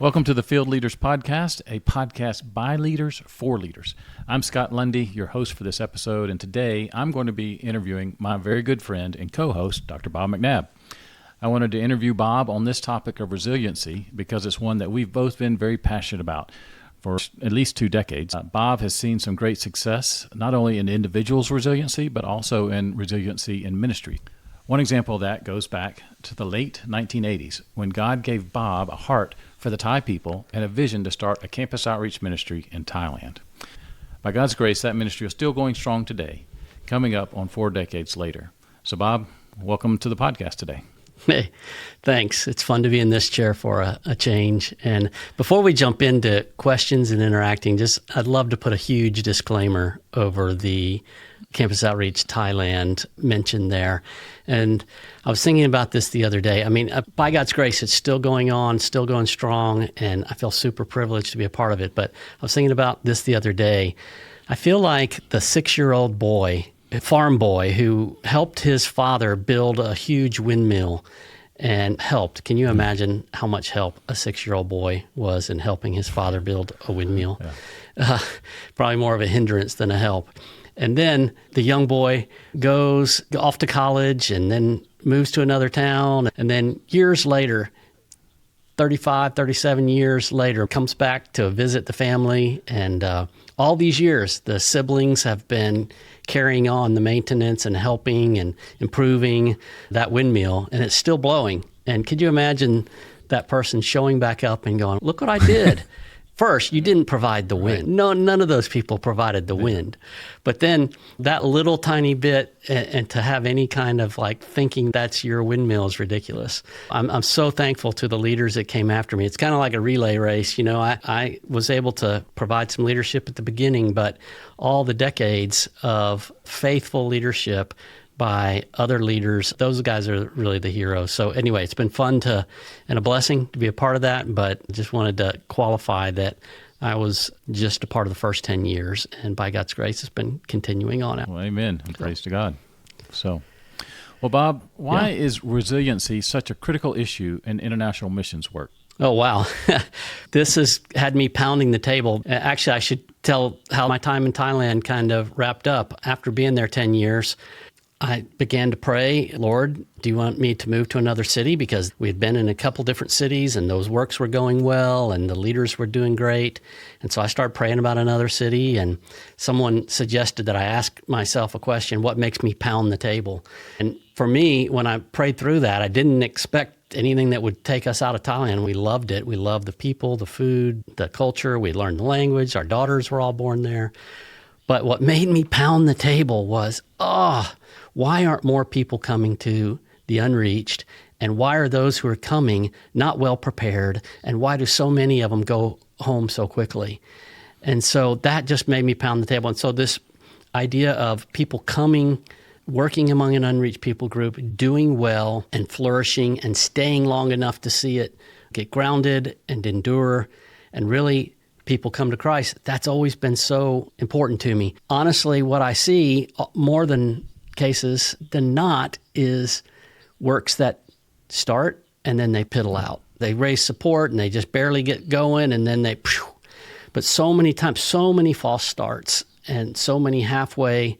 Welcome to the Field Leaders Podcast, a podcast by leaders for leaders. I'm Scott Lundy, your host for this episode, and today I'm going to be interviewing my very good friend and co-host, Dr. Bob McNabb. I wanted to interview Bob on this topic of resiliency because it's one that we've both been very passionate about for at least 2 decades. Bob has seen some great success, not only in individuals' resiliency, but also in resiliency in ministry. One example of that goes back to the late 1980s when God gave Bob a heart for the Thai people and a vision to start a campus outreach ministry in Thailand. By God's grace, that ministry is still going strong today, coming up on 4 decades later. So Bob, welcome to the podcast today. Hey, thanks. It's fun to be in this chair for a change. And before we jump into questions and interacting, I'd love to put a huge disclaimer over the Campus Outreach Thailand mentioned there. And I was thinking about this the other day. I mean, by God's grace, it's still going on, still going strong, and I feel super privileged to be a part of it. But I was thinking about this the other day. I feel like the 6-year-old boy, farm boy, who helped his father build a huge windmill and helped. Can you imagine how much help a 6-year-old boy was in helping his father build a windmill? Yeah. Probably more of a hindrance than a help. And then the young boy goes off to college and then moves to another town. And then years later, 35, 37 years later, comes back to visit the family. And all these years, the siblings have been carrying on the maintenance and helping and improving that windmill. And it's still blowing. And could you imagine that person showing back up and going, look what I did. First, you didn't provide the wind. No, none of those people provided the wind. But then that little tiny bit, and to have any kind of like thinking that's your windmill is ridiculous. I'm so thankful to the leaders that came after me. It's kind of like a relay race. You know, I was able to provide some leadership at the beginning, but all the decades of faithful leadership by other leaders, those guys are really the heroes. So anyway, it's been fun and a blessing to be a part of that, but just wanted to qualify that I was just a part of the first 10 years, and by God's grace, it's been continuing on out. Well, amen. Praise to God. So, well, Bob, why is resiliency such a critical issue in international missions work? Oh, wow. This has had me pounding the table. Actually, I should tell how my time in Thailand kind of wrapped up. After being there 10 years, I began to pray, Lord, do you want me to move to another city? Because we had been in a couple different cities and those works were going well and the leaders were doing great. And so I started praying about another city, and someone suggested that I ask myself a question, what makes me pound the table? And for me, when I prayed through that, I didn't expect anything that would take us out of Thailand. We loved it. We loved the people, the food, the culture. We learned the language. Our daughters were all born there. But what made me pound the table was, why aren't more people coming to the unreached? And why are those who are coming not well prepared? And why do so many of them go home so quickly? And so that just made me pound the table. And so this idea of people coming, working among an unreached people group, doing well and flourishing and staying long enough to see it get grounded and endure and really people come to Christ, that's always been so important to me. Honestly, what I see more than cases than not is works that start and then they piddle out. They raise support and they just barely get going and then they, but so many times, so many false starts and so many halfway,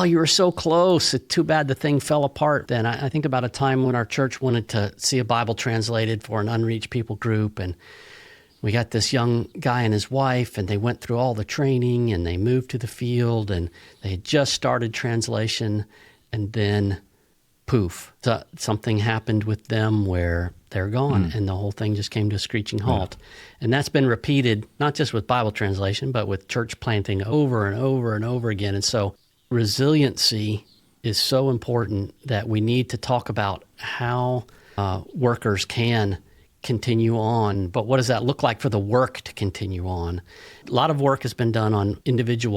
you were so close. It's too bad the thing fell apart. Then I think about a time when our church wanted to see a Bible translated for an unreached people group, and we got this young guy and his wife, and they went through all the training, and they moved to the field, and they had just started translation, and then poof, something happened with them where they're gone, and the whole thing just came to a screeching halt. Yeah. And that's been repeated, not just with Bible translation, but with church planting over and over and over again. And so resiliency is so important that we need to talk about how workers can continue on, but what does that look like for the work to continue on? A lot of work has been done on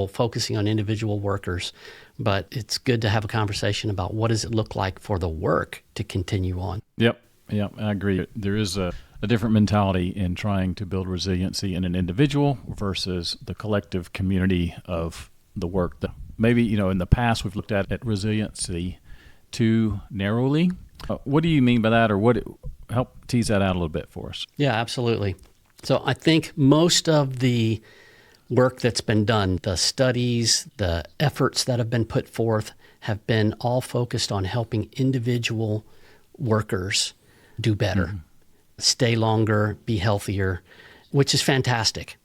focusing on individual workers, but it's good to have a conversation about what does it look like for the work to continue on. Yep, I agree. There is a different mentality in trying to build resiliency in an individual versus the collective community of the work. That maybe, in the past we've looked at resiliency too narrowly. What do you mean by that, or help tease that out a little bit for us? Yeah, absolutely. So I think most of the work that's been done, the studies, the efforts that have been put forth have been all focused on helping individual workers do better, stay longer, be healthier, which is fantastic.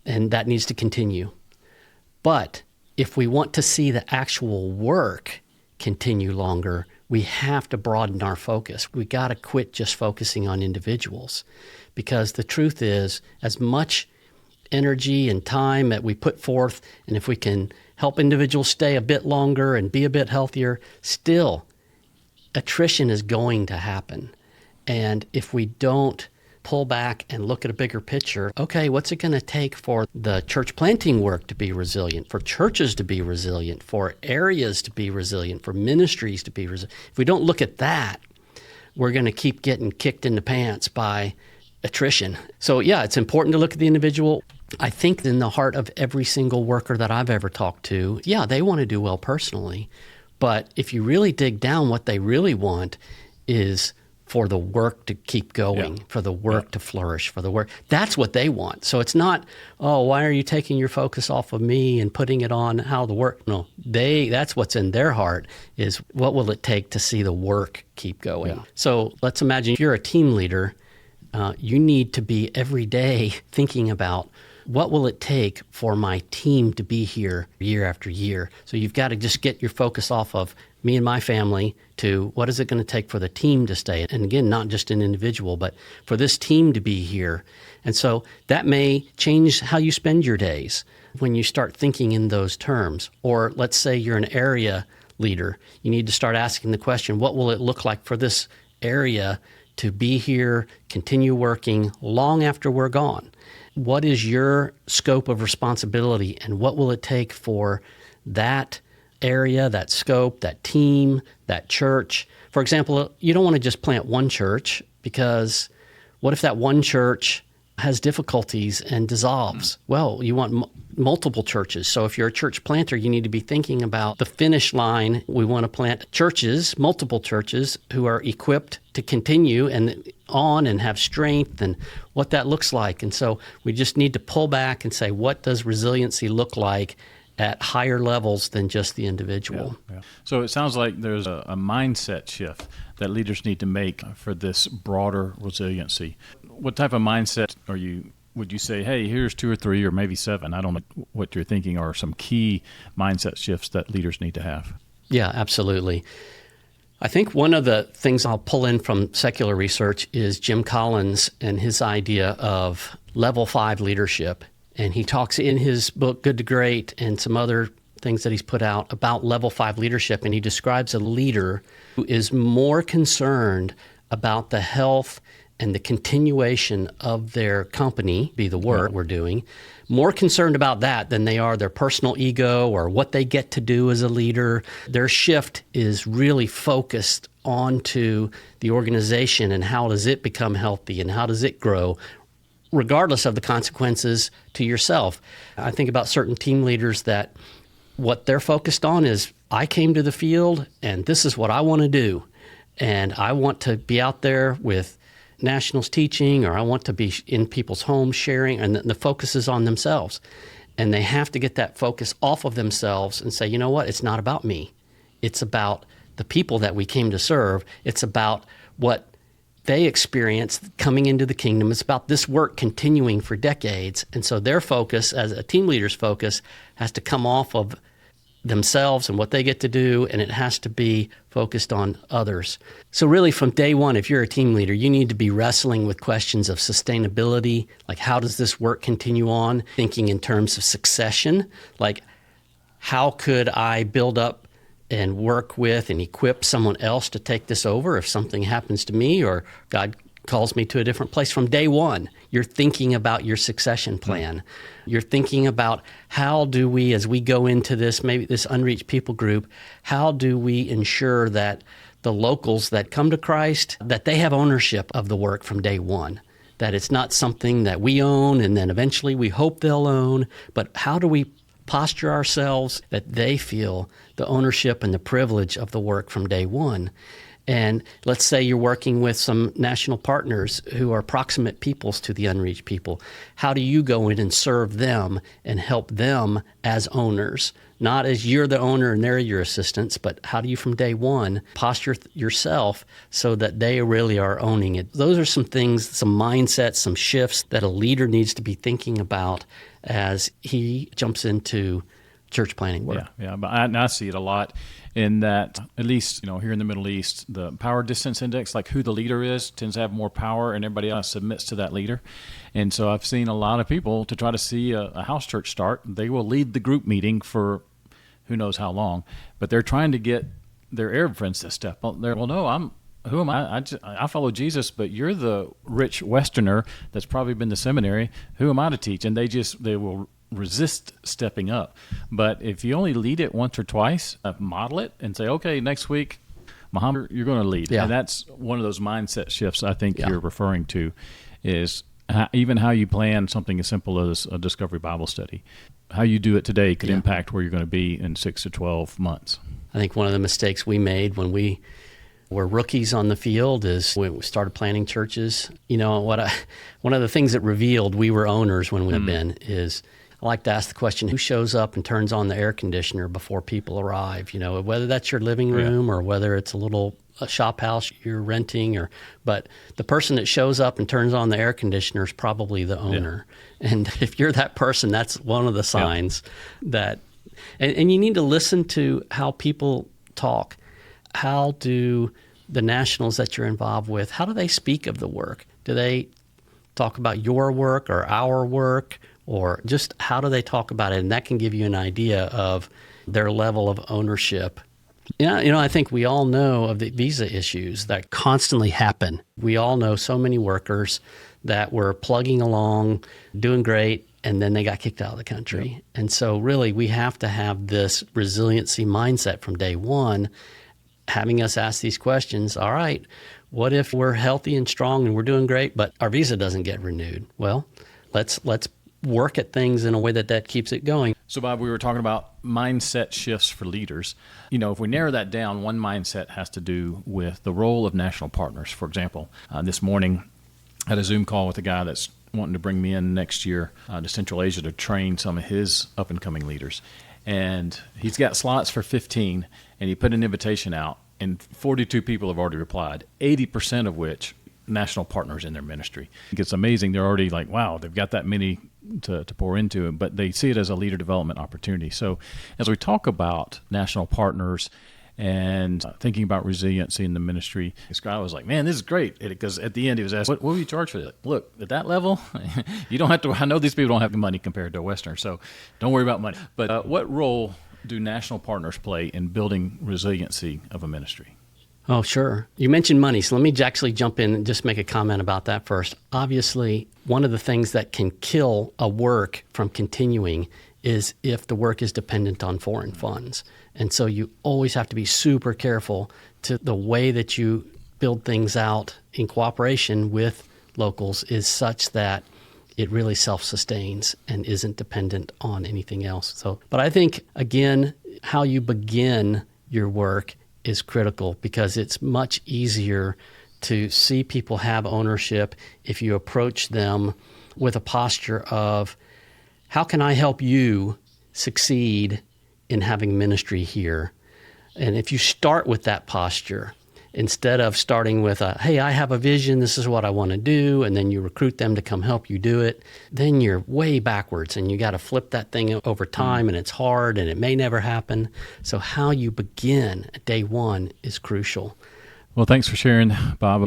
And that needs to continue. But if we want to see the actual work continue longer, we have to broaden our focus. We got to quit just focusing on individuals, because the truth is, as much energy and time that we put forth, and if we can help individuals stay a bit longer and be a bit healthier, still attrition is going to happen. And if we don't pull back and look at a bigger picture, okay, what's it going to take for the church planting work to be resilient, for churches to be resilient, for areas to be resilient, for ministries to be resilient? If we don't look at that, we're going to keep getting kicked in the pants by attrition. So yeah, it's important to look at the individual. I think in the heart of every single worker that I've ever talked to, yeah, they want to do well personally. But if you really dig down, what they really want is for the work to keep going, for the work to flourish, for the work. That's what they want. So it's not, oh, why are you taking your focus off of me and putting it on how the work? No, that's what's in their heart is what will it take to see the work keep going? Yeah. So let's imagine if you're a team leader, you need to be every day thinking about what will it take for my team to be here year after year. So you've got to just get your focus off of me and my family to what is it going to take for the team to stay? And again, not just an individual, but for this team to be here. And so that may change how you spend your days when you start thinking in those terms. Or let's say you're an area leader. You need to start asking the question, what will it look like for this area to be here, continue working long after we're gone? What is your scope of responsibility, and what will it take for that area, that scope, that team, that church? For example, you don't want to just plant one church, because what if that one church has difficulties and dissolves? Well, you want multiple churches. So if you're a church planter, you need to be thinking about the finish line. We want to plant churches, multiple churches, who are equipped to continue and on and have strength, and what that looks like. And so we just need to pull back and say, what does resiliency look like at higher levels than just the individual? Yeah. So it sounds like there's a mindset shift that leaders need to make for this broader resiliency. What type of mindset would you say, hey, here's 2 or 3 or maybe 7, I don't know what you're thinking, are some key mindset shifts that leaders need to have? Yeah, absolutely. I think one of the things I'll pull in from secular research is Jim Collins and his idea of level 5 leadership. And he talks in his book, Good to Great, and some other things that he's put out about level 5 leadership. And he describes a leader who is more concerned about the health and the continuation of their company, be the work we're doing, more concerned about that than they are their personal ego or what they get to do as a leader. Their shift is really focused onto the organization and how does it become healthy and how does it grow, regardless of the consequences to yourself. I think about certain team leaders that what they're focused on is, I came to the field and this is what I want to do. And I want to be out there with nationals teaching, or I want to be in people's homes sharing, and the focus is on themselves. And they have to get that focus off of themselves and say, you know what, it's not about me. It's about the people that we came to serve. It's about what they experienced coming into the kingdom. It's about this work continuing for decades. And so their focus, as a team leader's focus, has to come off of themselves and what they get to do, and it has to be focused on others. So really from day one, if you're a team leader, you need to be wrestling with questions of sustainability, like how does this work continue on? Thinking in terms of succession, like how could I build up and work with and equip someone else to take this over if something happens to me or God calls me to a different place. From day one, you're thinking about your succession plan. You're thinking about how do we, as we go into this, maybe this unreached people group, how do we ensure that the locals that come to Christ, that they have ownership of the work from day one, that it's not something that we own and then eventually we hope they'll own, but how do we posture ourselves that they feel the ownership and the privilege of the work from day one? And let's say you're working with some national partners who are proximate peoples to the unreached people. How do you go in and serve them and help them as owners? Not as you're the owner and they're your assistants, but how do you from day one posture yourself so that they really are owning it? Those are some things, some mindsets, some shifts that a leader needs to be thinking about as he jumps into church planning work. Yeah, but I see it a lot in that, at least, here in the Middle East, the power distance index, like who the leader is, tends to have more power and everybody else submits to that leader. And so I've seen a lot of people, to try to see a house church start, they will lead the group meeting for who knows how long, but they're trying to get their Arab friends to step up there. Well, no, who am I? I follow Jesus, but you're the rich Westerner that's probably been to seminary. Who am I to teach? And they will resist stepping up. But if you only lead it once or twice, model it and say, okay, next week, Muhammad, you're going to lead. Yeah. And that's one of those mindset shifts I think you're referring to, is even how you plan something as simple as a Discovery Bible study. How you do it today could impact where you're going to be in 6 to 12 months. I think one of the mistakes we made when we were rookies on the field is when we started planning churches. One of the things that revealed we were owners when we had been is, I like to ask the question, who shows up and turns on the air conditioner before people arrive? Whether that's your living room or whether it's a shop house you're renting, but the person that shows up and turns on the air conditioner is probably the owner. Yeah. And if you're that person, that's one of the signs that, and you need to listen to how people talk. How do the nationals that you're involved with, how do they speak of the work? Do they talk about your work or our work, or just how do they talk about it? And that can give you an idea of their level of ownership. I think we all know of the visa issues that constantly happen. We all know so many workers that were plugging along, doing great, and then they got kicked out of the country. Yep. And so really we have to have this resiliency mindset from day one, having us ask these questions. All right, what if we're healthy and strong and we're doing great, but our visa doesn't get renewed? Well, let's work at things in a way that keeps it going. So, Bob, we were talking about mindset shifts for leaders. If we narrow that down, one mindset has to do with the role of national partners. For example, this morning I had a Zoom call with a guy that's wanting to bring me in next year to Central Asia to train some of his up-and-coming leaders. And he's got slots for 15, and he put an invitation out, and 42 people have already replied, 80% of which national partners in their ministry. It's amazing. They're already like, wow, they've got that many to pour into it, but they see it as a leader development opportunity. So as we talk about national partners and thinking about resiliency in the ministry, this guy was like, man, this is great. Because at the end he was asked, what will you charge for that? Look, at that level, you don't have to, I know these people don't have money compared to a Westerner, so don't worry about money. But what role do national partners play in building resiliency of a ministry? Oh, sure. You mentioned money, so let me actually jump in and just make a comment about that first. Obviously, one of the things that can kill a work from continuing is if the work is dependent on foreign funds. And so you always have to be super careful to the way that you build things out in cooperation with locals is such that it really self-sustains and isn't dependent on anything else. But I think, again, how you begin your work is critical, because it's much easier to see people have ownership if you approach them with a posture of, how can I help you succeed in having ministry here? And if you start with that posture, instead of starting with hey, I have a vision, this is what I want to do, and then you recruit them to come help you do it, then you're way backwards, and you got to flip that thing over time, and it's hard, and it may never happen. So how you begin at day one is crucial. Well, thanks for sharing, Bob.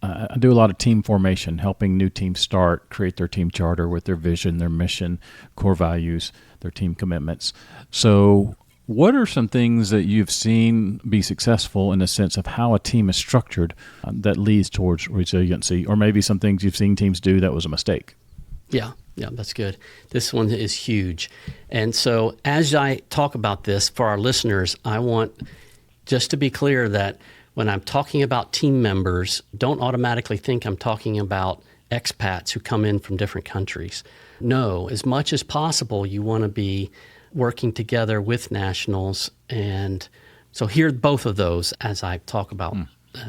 I do a lot of team formation, helping new teams start, create their team charter with their vision, their mission, core values, their team commitments. So what are some things that you've seen be successful in the sense of how a team is structured that leads towards resiliency, or maybe some things you've seen teams do that was a mistake? Yeah, that's good. This one is huge. And so as I talk about this for our listeners, I want just to be clear that when I'm talking about team members, don't automatically think I'm talking about expats who come in from different countries. No, as much as possible, you want to be working together with nationals. And so here, both of those as I talk about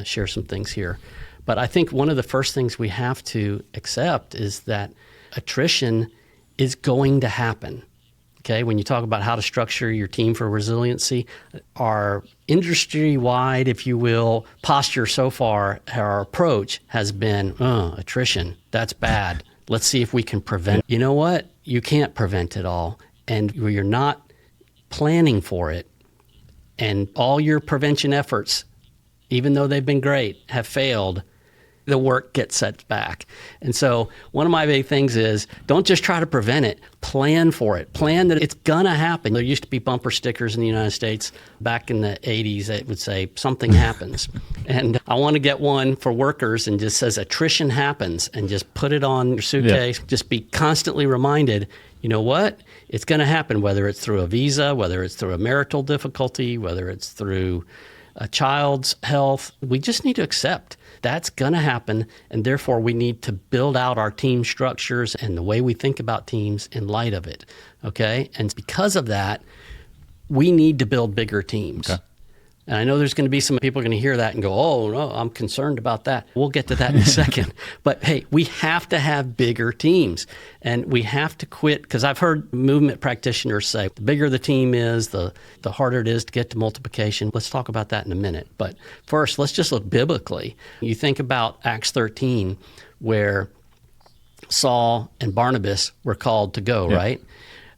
share some things here. But I think one of the first things we have to accept is that attrition is going to happen. Okay, when you talk about how to structure your team for resiliency, our industry-wide, if you will, posture so far, our approach has been, attrition, that's bad. Let's see if we can prevent it. You know what? You can't prevent it all. And you're not planning for it. And all your prevention efforts, even though they've been great, have failed, the work gets set back. And so one of my big things is don't just try to prevent it, plan for it. Plan that it's going to happen. There used to be bumper stickers in the United States back in the 80s that would say something happens. And I want to get one for workers and just says attrition happens and just put it on your suitcase. Yeah. Just be constantly reminded, you know what? It's going to happen, whether it's through a visa, whether it's through a marital difficulty, whether it's through a child's health. We just need to accept that's going to happen, and therefore we need to build out our team structures and the way we think about teams in light of it, okay? And because of that, we need to build bigger teams. Okay. And I know there's going to be some people going to hear that and go, oh, no, I'm concerned about that. We'll get to that in a second. But, hey, we have to have bigger teams, and we have to quit, because I've heard movement practitioners say the bigger the team is, the harder it is to get to multiplication. Let's talk about that in a minute. But first, let's just look biblically. You think about Acts 13, where Saul and Barnabas were called to go, right?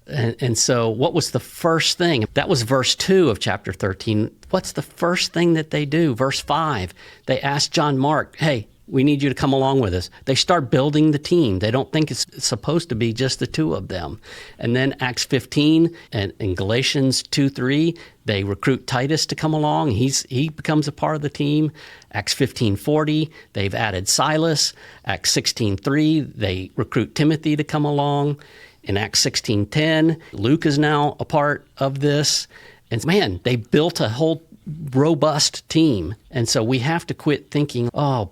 And so what was the first thing? That was verse 2 of chapter 13. What's the first thing that they do? Verse 5, they ask John Mark, hey, we need you to come along with us. They start building the team. They don't think it's supposed to be just the two of them. And then Acts 15 and in Galatians 2:3, they recruit Titus to come along. He becomes a part of the team. Acts 15:40, they've added Silas. Acts 16:3, they recruit Timothy to come along. In Acts 16:10, Luke is now a part of this. And man, they built a whole robust team. And so we have to quit thinking, oh,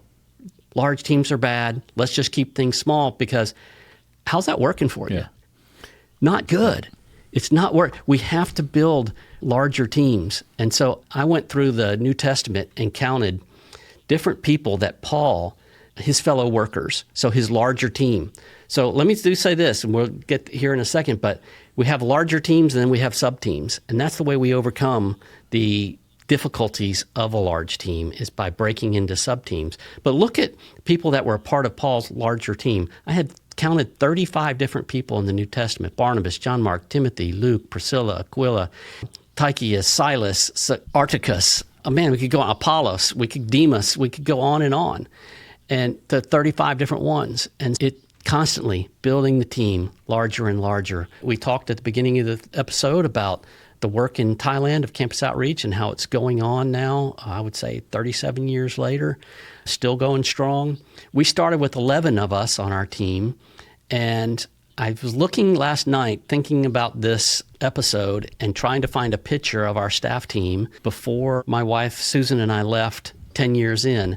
large teams are bad. Let's just keep things small, because how's that working for you? Not good. It's not work. We have to build larger teams. And so I went through the New Testament and counted different people that Paul, his fellow workers, so his larger team. So let me say this, and we'll get here in a second, but we have larger teams and then we have sub-teams. And that's the way we overcome the difficulties of a large team, is by breaking into sub-teams. But look at people that were a part of Paul's larger team. I had counted 35 different people in the New Testament: Barnabas, John Mark, Timothy, Luke, Priscilla, Aquila, Tychicus, Silas, Articus. Oh man, we could go on. Apollos, we could Demas, we could go on. And the 35 different ones. And it constantly building the team larger and larger. We talked at the beginning of the episode about the work in Thailand of Campus Outreach and how it's going on now, I would say 37 years later, still going strong. We started with 11 of us on our team, and I was looking last night thinking about this episode and trying to find a picture of our staff team before my wife Susan and I left 10 years in.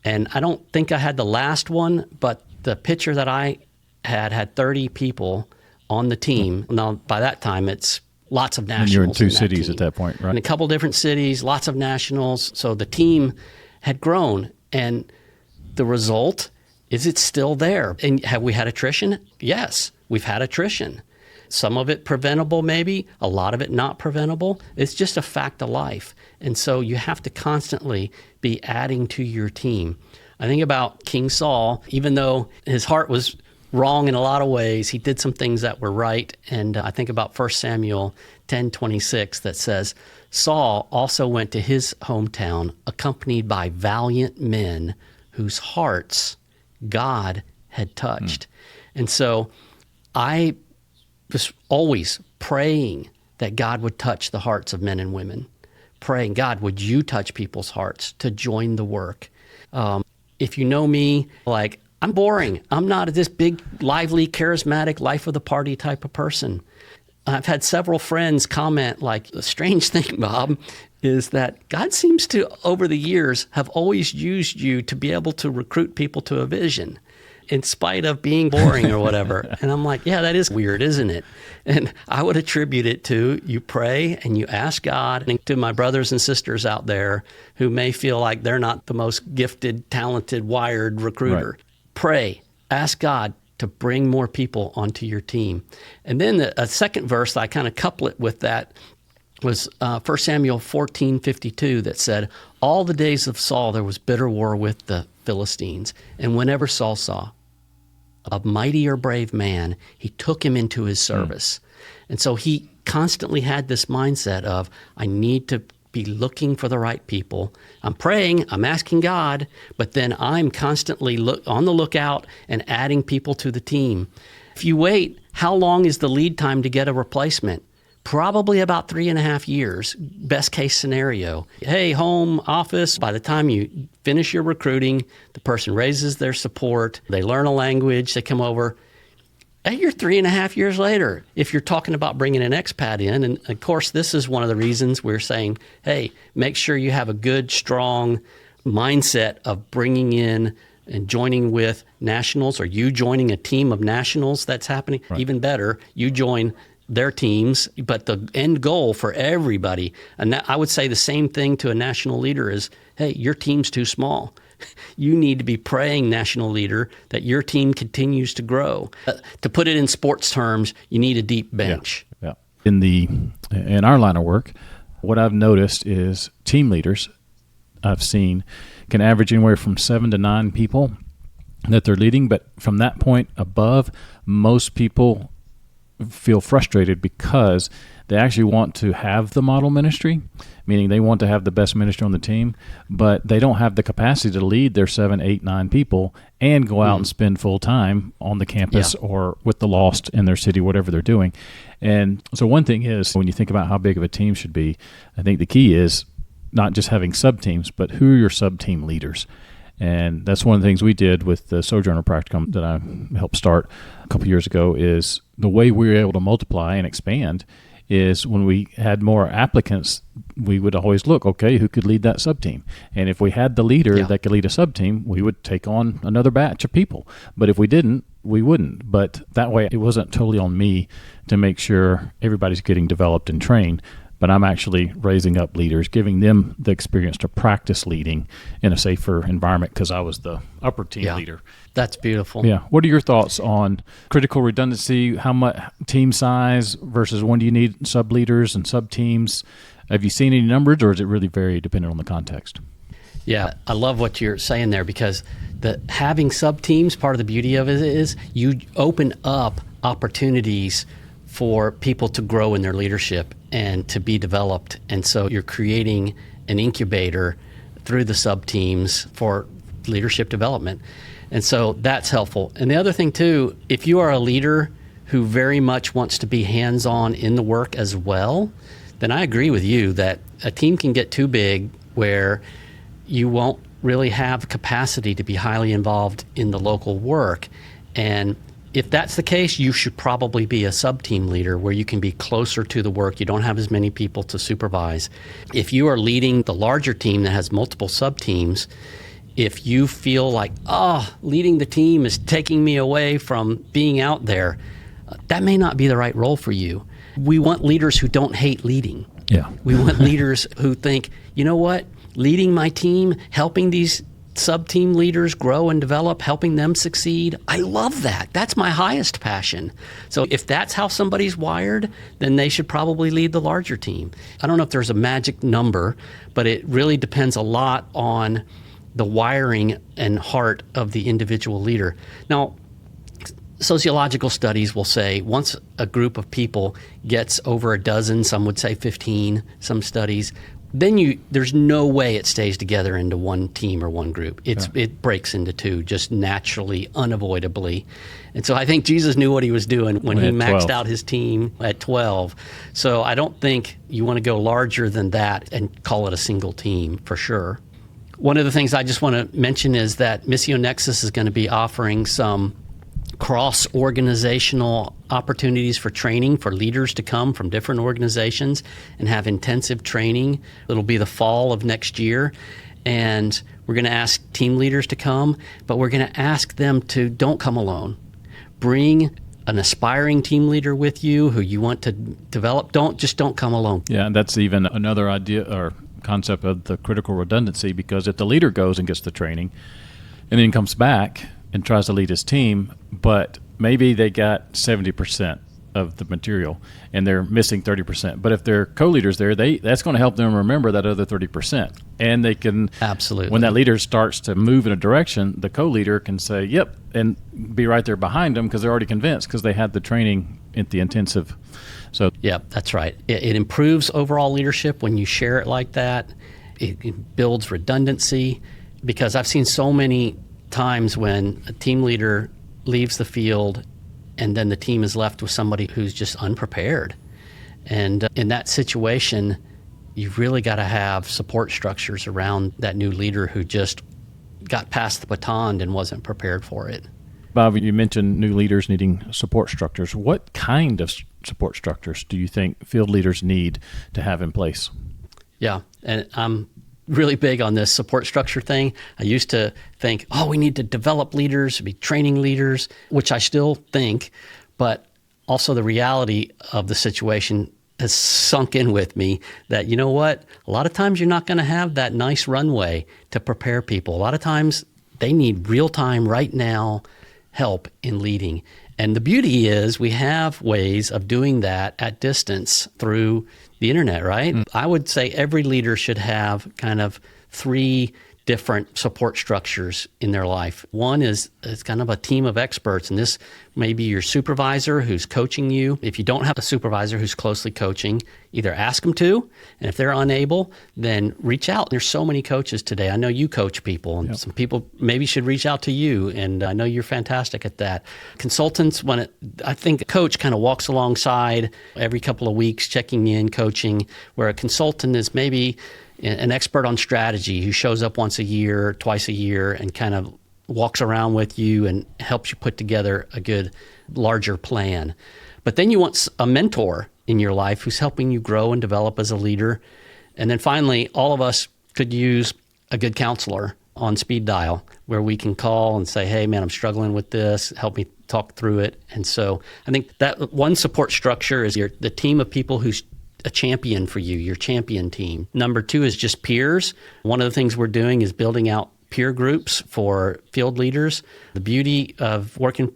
And I don't think I had the last one, but the picture that I had 30 people on the team. Now, by that time, it's lots of nationals. And you're in two cities at that point, right? In a couple different cities, lots of nationals. So the team had grown. And the result is it's still there. And have we had attrition? Yes, we've had attrition. Some of it preventable, maybe. A lot of it not preventable. It's just a fact of life. And so you have to constantly be adding to your team. I think about King Saul. Even though his heart was wrong in a lot of ways, he did some things that were right. And I think about 1 Samuel 10:26 that says, Saul also went to his hometown accompanied by valiant men whose hearts God had touched. And so I was always praying that God would touch the hearts of men and women. Praying, God, would you touch people's hearts to join the work? If you know me, like, I'm boring. I'm not this big, lively, charismatic, life of the party type of person. I've had several friends comment, like, the strange thing, Bob, is that God seems to, over the years, have always used you to be able to recruit people to a vision. in spite of being boring or whatever. And I'm like, yeah, that is weird, isn't it? And I would attribute it to you pray and you ask God. And to my brothers and sisters out there who may feel like they're not the most gifted, talented, wired recruiter, Right. Pray, ask God to bring more people onto your team. And then a second verse that I kind of couple it with that was 1 Samuel 14:52 that said, all the days of Saul there was bitter war with the Philistines. And whenever Saul saw a mighty or brave man, he took him into his service. And so he constantly had this mindset of, I need to be looking for the right people. I'm praying, I'm asking God, but then I'm constantly on the lookout and adding people to the team. If you wait, how long is the lead time to get a replacement? Probably about 3.5 years, best case scenario. Hey, home, office, by the time you finish your recruiting, the person raises their support, they learn a language, they come over. Hey, you're 3.5 years later. If you're talking about bringing an expat in, and of course, this is one of the reasons we're saying, hey, make sure you have a good, strong mindset of bringing in and joining with nationals, or you joining a team of nationals that's happening. Right. Even better, you join their teams, but the end goal for everybody, and that, I would say the same thing to a national leader is, hey, your team's too small. You need to be praying, national leader, that your team continues to grow. To put it in sports terms, you need a deep bench. Yeah. In our line of work, what I've noticed is team leaders I've seen can average anywhere from 7 to 9 people that they're leading, but from that point above, most people feel frustrated because they actually want to have the model ministry, meaning they want to have the best ministry on the team, but they don't have the capacity to lead their 7, 8, 9 people and go out and spend full time on the campus or with the lost in their city, whatever they're doing. And so one thing is, when you think about how big of a team should be, I think the key is not just having sub-teams, but who are your sub-team leaders? And that's one of the things we did with the Sojourner Practicum that I helped start a couple years ago. Is the way we were able to multiply and expand is when we had more applicants, we would always look, okay, who could lead that sub-team? And if we had the leader that could lead a sub-team, we would take on another batch of people. But if we didn't, we wouldn't. But that way, it wasn't totally on me to make sure everybody's getting developed and trained, but I'm actually raising up leaders, giving them the experience to practice leading in a safer environment because I was the upper team leader. That's beautiful. Yeah. What are your thoughts on critical redundancy? How much team size versus when do you need sub-leaders and sub-teams? Have you seen any numbers, or is it really very dependent on the context? Yeah, I love what you're saying there, because having sub-teams, part of the beauty of it is you open up opportunities for people to grow in their leadership and to be developed. And so you're creating an incubator through the sub-teams for leadership development. And so that's helpful. And the other thing too, if you are a leader who very much wants to be hands-on in the work as well, then I agree with you that a team can get too big where you won't really have capacity to be highly involved in the local work. And if that's the case, you should probably be a sub-team leader where you can be closer to the work. You don't have as many people to supervise. If you are leading the larger team that has multiple sub-teams, if you feel like, leading the team is taking me away from being out there, that may not be the right role for you. We want leaders who don't hate leading. Yeah. We want leaders who think, you know what, leading my team, helping these sub-team leaders grow and develop, helping them succeed. I love that. That's my highest passion. So if that's how somebody's wired, then they should probably lead the larger team. I don't know if there's a magic number, but it really depends a lot on the wiring and heart of the individual leader. Now, sociological studies will say once a group of people gets over a dozen, some would say 15, some studies, then there's no way it stays together into one team or one group. It breaks into two just naturally, unavoidably. And so I think Jesus knew what he was doing when he maxed out his team at 12. So I don't think you want to go larger than that and call it a single team for sure. One of the things I just want to mention is that Missio Nexus is going to be offering some cross-organizational opportunities for training for leaders to come from different organizations and have intensive training. It'll be the fall of next year. and we're going to ask team leaders to come, but we're going to ask them to don't come alone. Bring an aspiring team leader with you who you want to develop. Don't come alone. Yeah, and that's even another idea or concept of the critical redundancy, because if the leader goes and gets the training and then comes back and tries to lead his team, but maybe they got 70% of the material and they're missing 30%. But if they're co-leaders there, that's going to help them remember that other 30%. And they can, absolutely, when that leader starts to move in a direction, the co-leader can say, yep, and be right there behind them because they're already convinced because they had the training at the intensive. So yeah, that's right. It improves overall leadership when you share it like that. It builds redundancy, because I've seen so many times when a team leader leaves the field and then the team is left with somebody who's just unprepared. And in that situation, you've really got to have support structures around that new leader who just got past the baton and wasn't prepared for it. Bob, you mentioned new leaders needing support structures. What kind of support structures do you think field leaders need to have in place? Yeah, and I'm really big on this support structure thing. I used to think, we need to develop leaders, be training leaders, which I still think, but also the reality of the situation has sunk in with me that, you know what, a lot of times you're not going to have that nice runway to prepare people. A lot of times they need real-time, right now help in leading. And the beauty is we have ways of doing that at distance through the internet, right? I would say every leader should have kind of 3 different support structures in their life. One is kind of a team of experts, and this may be your supervisor who's coaching you. If you don't have a supervisor who's closely coaching, either ask them to, and if they're unable, then reach out. There's so many coaches today. I know you coach people, and some people maybe should reach out to you, and I know you're fantastic at that. Consultants, I think a coach kind of walks alongside every couple of weeks, checking in, coaching, where a consultant is maybe an expert on strategy who shows up once a year, twice a year, and kind of walks around with you and helps you put together a good, larger plan. But then you want a mentor in your life who's helping you grow and develop as a leader. And then finally, all of us could use a good counselor on speed dial where we can call and say, hey, man, I'm struggling with this. Help me talk through it. And so I think that one support structure is the team of people who's a champion for you, your champion team. Number 2 is just peers. One of the things we're doing is building out peer groups for field leaders. The beauty of working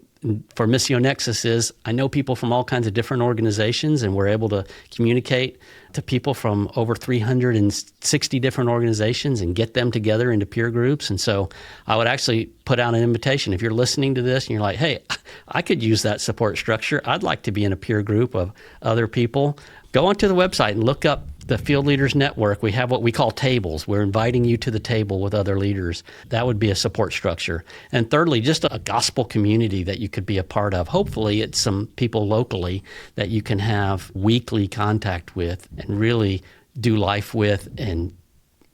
for Missio Nexus is I know people from all kinds of different organizations, and we're able to communicate to people from over 360 different organizations and get them together into peer groups. And so I would actually put out an invitation. If you're listening to this and you're like, hey, I could use that support structure. I'd like to be in a peer group of other people. Go onto the website and look up the Field Leaders Network. We have what we call tables. We're inviting you to the table with other leaders. That would be a support structure. And thirdly, just a gospel community that you could be a part of. Hopefully, it's some people locally that you can have weekly contact with and really do life with and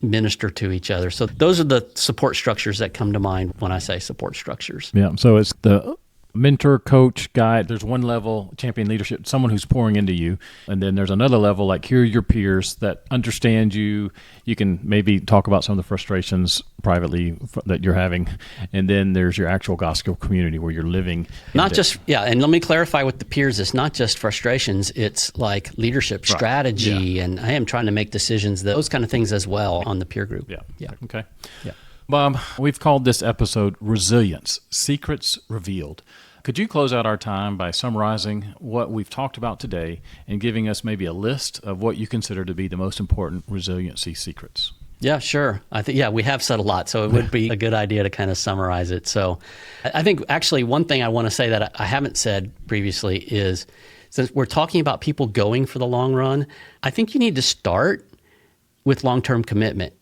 minister to each other. So those are the support structures that come to mind when I say support structures. Yeah, so it's the mentor, coach, guide. There's one level, champion leadership, someone who's pouring into you. And then there's another level, like here are your peers that understand you. You can maybe talk about some of the frustrations privately that you're having. And then there's your actual gospel community where you're living. Not just, and let me clarify with the peers, it's not just frustrations, it's like leadership strategy, and I am trying to make decisions, those kind of things as well on the peer group. Yeah. Okay. Yeah. Bob, we've called this episode Resilience, Secrets Revealed. Could you close out our time by summarizing what we've talked about today and giving us maybe a list of what you consider to be the most important resiliency secrets? Yeah, sure. I think, we have said a lot, so it would be a good idea to kind of summarize it. So I think actually one thing I want to say that I haven't said previously is, since we're talking about people going for the long run, I think you need to start with long-term commitment.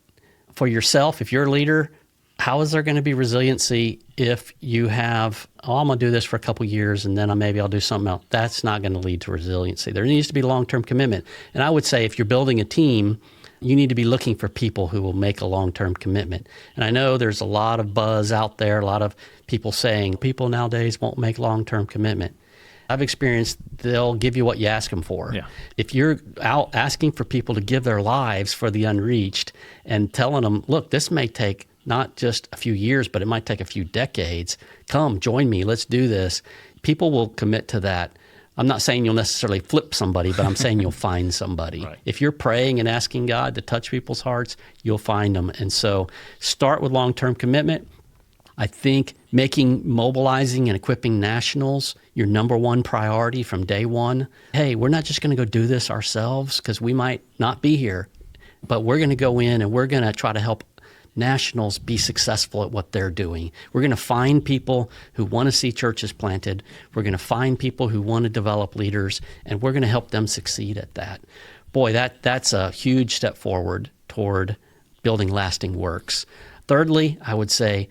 For yourself, if you're a leader, how is there going to be resiliency if you have, I'm going to do this for a couple years and then maybe I'll do something else? That's not going to lead to resiliency. There needs to be long-term commitment. And I would say if you're building a team, you need to be looking for people who will make a long-term commitment. And I know there's a lot of buzz out there, a lot of people saying people nowadays won't make long-term commitment. I've experienced they'll give you what you ask them for. Yeah. If you're out asking for people to give their lives for the unreached and telling them, look, this may take not just a few years, but it might take a few decades. Come, join me, let's do this. People will commit to that. I'm not saying you'll necessarily flip somebody, but I'm saying you'll find somebody. Right. If you're praying and asking God to touch people's hearts, you'll find them. And so start with long-term commitment. I think mobilizing and equipping nationals your number one priority from day one. Hey, we're not just going to go do this ourselves because we might not be here, but we're going to go in and we're going to try to help nationals be successful at what they're doing. We're going to find people who want to see churches planted. We're going to find people who want to develop leaders, and we're going to help them succeed at that. Boy, that's a huge step forward toward building lasting works. Thirdly, I would say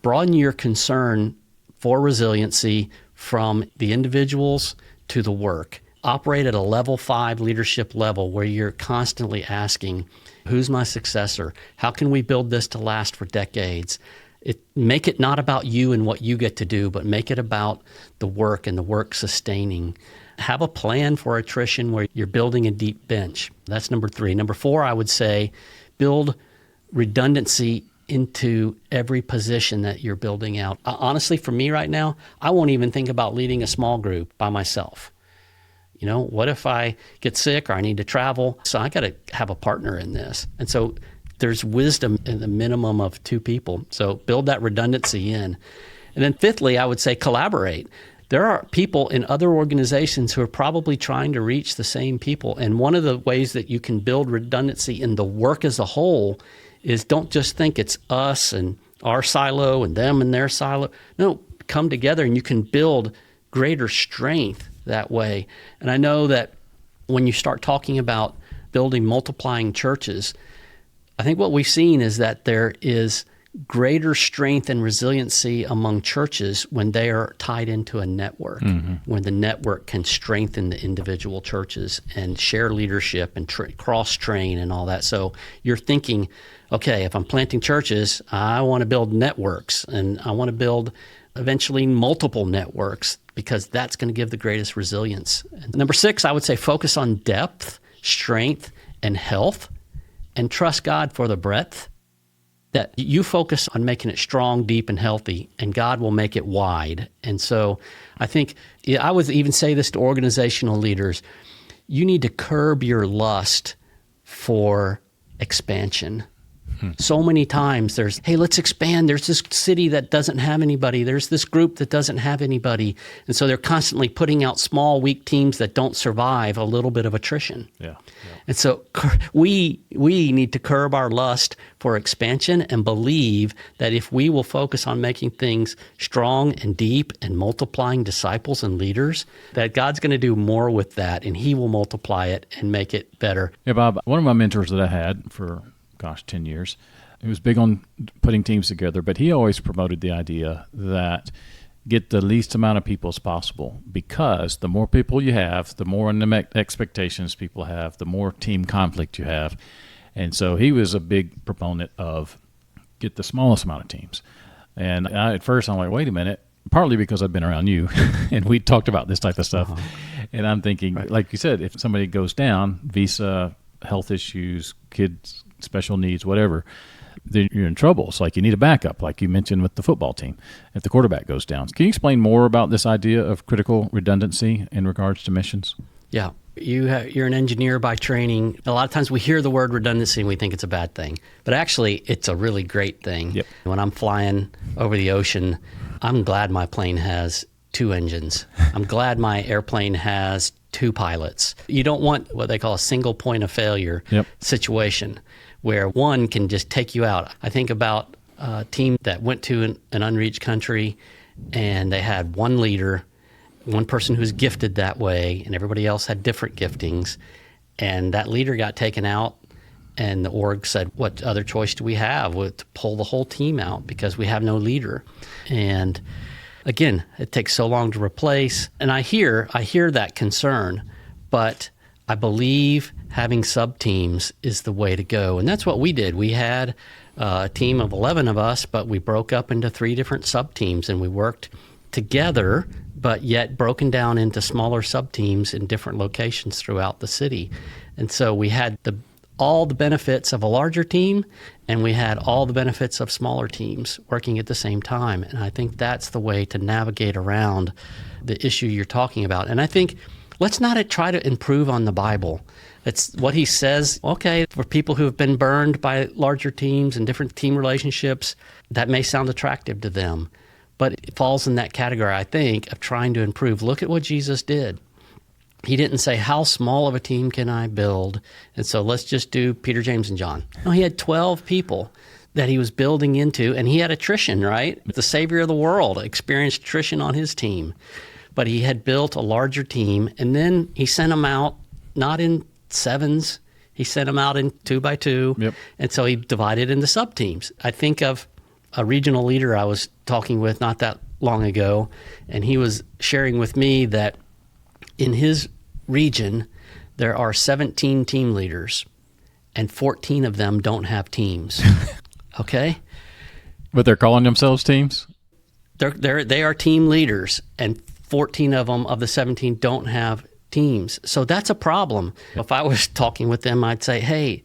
broaden your concern for resiliency from the individuals to the work. Operate at a level 5 leadership level where you're constantly asking, who's my successor? How can we build this to last for decades? Make it not about you and what you get to do, but make it about the work and the work sustaining. Have a plan for attrition where you're building a deep bench. That's number 3. Number 4, I would say, build redundancy into every position that you're building out. Honestly, for me right now, I won't even think about leading a small group by myself. You know, what if I get sick or I need to travel? So I got to have a partner in this. And so there's wisdom in the minimum of 2 people. So build that redundancy in. And then fifthly, I would say collaborate. There are people in other organizations who are probably trying to reach the same people. And one of the ways that you can build redundancy in the work as a whole is don't just think it's us and our silo and them and their silo. No, come together and you can build greater strength that way. And I know that when you start talking about building multiplying churches, I think what we've seen is that there is greater strength and resiliency among churches when they are tied into a network, when the network can strengthen the individual churches and share leadership and cross-train and all that. So you're thinking, okay, if I'm planting churches, I want to build networks, and I want to build eventually multiple networks because that's going to give the greatest resilience. And number 6, I would say focus on depth, strength, and health, and trust God for the breadth. That you focus on making it strong, deep, and healthy, and God will make it wide. And so I think, I would even say this to organizational leaders, you need to curb your lust for expansion. So many times there's, hey, let's expand. There's this city that doesn't have anybody. There's this group that doesn't have anybody. And so they're constantly putting out small, weak teams that don't survive a little bit of attrition. Yeah. And so we need to curb our lust for expansion and believe that if we will focus on making things strong and deep and multiplying disciples and leaders, that God's going to do more with that, and He will multiply it and make it better. Yeah, Bob, one of my mentors that I had for 10 years. He was big on putting teams together, but he always promoted the idea that get the least amount of people as possible, because the more people you have, the more expectations people have, the more team conflict you have. And so he was a big proponent of get the smallest amount of teams. And at first I'm like, wait a minute, partly because I've been around you and we talked about this type of stuff. And I'm thinking, like you said, if somebody goes down, visa, health issues, kids, special needs, whatever, then you're in trouble. It's like you need a backup, like you mentioned with the football team, if the quarterback goes down. Can you explain more about this idea of critical redundancy in regards to missions? Yeah. You're an engineer by training. A lot of times we hear the word redundancy and we think it's a bad thing, but actually it's a really great thing. Yep. When I'm flying over the ocean, I'm glad my plane has 2 engines. I'm glad my airplane has 2 pilots. You don't want what they call a single point of failure situation where one can just take you out. I think about a team that went to an unreached country and they had one leader, one person who was gifted that way, and everybody else had different giftings. And that leader got taken out, and the org said, what other choice do we have? Well, to pull the whole team out because we have no leader. And again, it takes so long to replace. And I hear that concern, but I believe having sub-teams is the way to go. And that's what we did. We had a team of 11 of us, but we broke up into 3 different sub-teams, and we worked together but yet broken down into smaller sub-teams in different locations throughout the city. And so we had all the benefits of a larger team, and we had all the benefits of smaller teams working at the same time. And I think that's the way to navigate around the issue you're talking about. And I think let's not try to improve on the Bible. It's what he says, okay, for people who have been burned by larger teams and different team relationships, that may sound attractive to them. But it falls in that category, I think, of trying to improve. Look at what Jesus did. He didn't say, how small of a team can I build? And so let's just do Peter, James, and John. No, he had 12 people that he was building into, and he had attrition, right? The Savior of the world experienced attrition on his team. But he had built a larger team, and then he sent them out, not in sevens, he sent them out in 2 by 2. Yep. And so he divided into sub-teams. I think of a regional leader I was talking with not that long ago, and he was sharing with me that in his region, there are 17 team leaders, and 14 of them don't have teams. Okay? But they're calling themselves teams? They are team leaders, and 14 of them, of the 17, don't have teams. So that's a problem. If I was talking with them, I'd say, hey,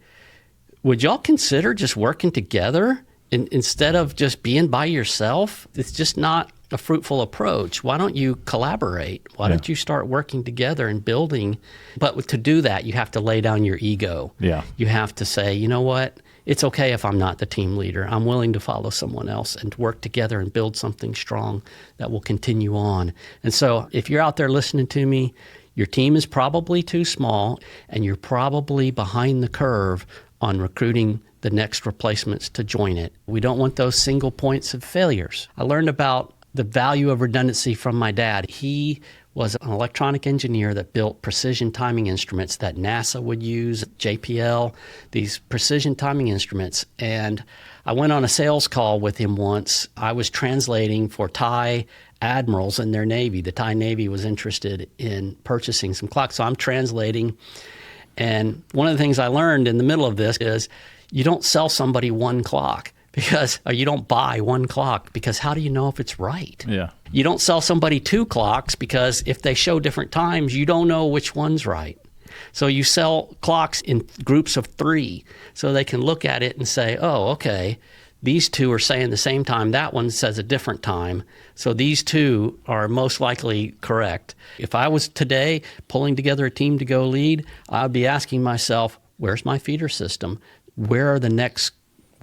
would y'all consider just working together instead of just being by yourself? It's just not a fruitful approach. Why don't you collaborate? Why don't you start working together and building? But to do that, you have to lay down your ego. Yeah. You have to say, you know what? It's okay if I'm not the team leader. I'm willing to follow someone else and work together and build something strong that will continue on. And so if you're out there listening to me, your team is probably too small, and you're probably behind the curve on recruiting the next replacements to join it. We don't want those single points of failures. I learned about the value of redundancy from my dad. He was an electronic engineer that built precision timing instruments that NASA would use, JPL, these precision timing instruments. And I went on a sales call with him once. I was translating for Thai admirals in their Navy. The Thai Navy was interested in purchasing some clocks. So I'm translating. And one of the things I learned in the middle of this is you don't sell somebody one clock. Or you don't buy one clock, because how do you know if it's right? Yeah. You don't sell somebody 2 clocks, because if they show different times, you don't know which one's right. So you sell clocks in groups of 3, so they can look at it and say, oh, okay, these 2 are saying the same time. That one says a different time. So these 2 are most likely correct. If I was today pulling together a team to go lead, I would be asking myself, where's my feeder system? Where are the next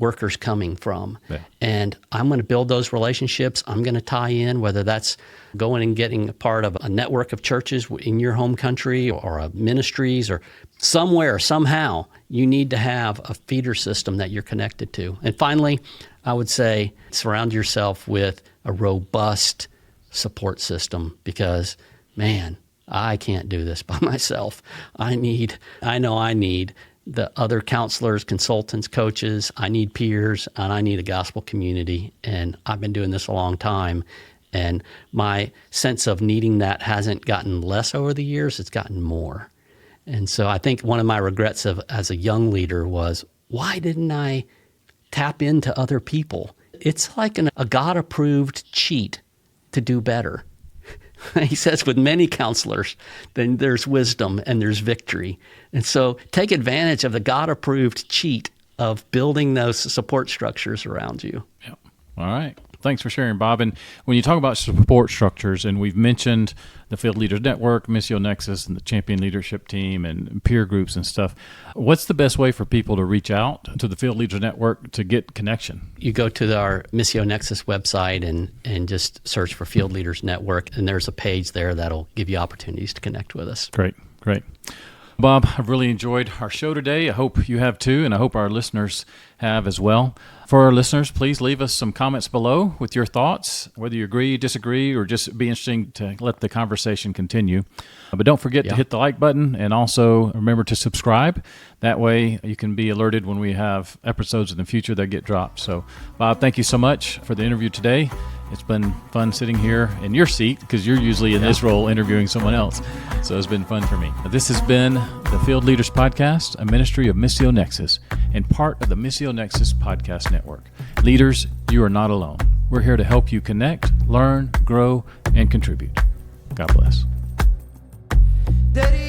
workers coming from? Yeah. And I'm going to build those relationships. I'm going to tie in, whether that's going and getting a part of a network of churches in your home country, or a ministries, or somewhere, somehow, you need to have a feeder system that you're connected to. And finally, I would say surround yourself with a robust support system, because, man, I can't do this by myself. I know I need the other counselors, consultants, coaches. I need peers, and I need a gospel community. And I've been doing this a long time, and my sense of needing that hasn't gotten less over the years, it's gotten more. And so I think one of my regrets as a young leader was, why didn't I tap into other people? It's like a God-approved cheat to do better. He says, with many counselors, then there's wisdom and there's victory. And so take advantage of the God-approved cheat of building those support structures around you. Yeah. All right. Thanks for sharing, Bob. And when you talk about support structures, and we've mentioned the Field Leaders Network, Missio Nexus, and the Champion Leadership Team, and peer groups and stuff, what's the best way for people to reach out to the Field Leaders Network to get connection? You go to our Missio Nexus website and just search for Field Leaders Network, and there's a page there that'll give you opportunities to connect with us. Great. Bob, I've really enjoyed our show today. I hope you have too, and I hope our listeners have as well. For our listeners, please leave us some comments below with your thoughts, whether you agree, disagree, or just be interesting to let the conversation continue. But don't forget to hit the like button, and also remember to subscribe. That way you can be alerted when we have episodes in the future that get dropped. So, Bob, thank you so much for the interview today. It's been fun sitting here in your seat, because you're usually in this role interviewing someone else. So it's been fun for me. This has been the Field Leaders Podcast, a ministry of Missio Nexus and part of the Missio Nexus Podcast Network. Leaders, you are not alone. We're here to help you connect, learn, grow, and contribute. God bless. Daddy,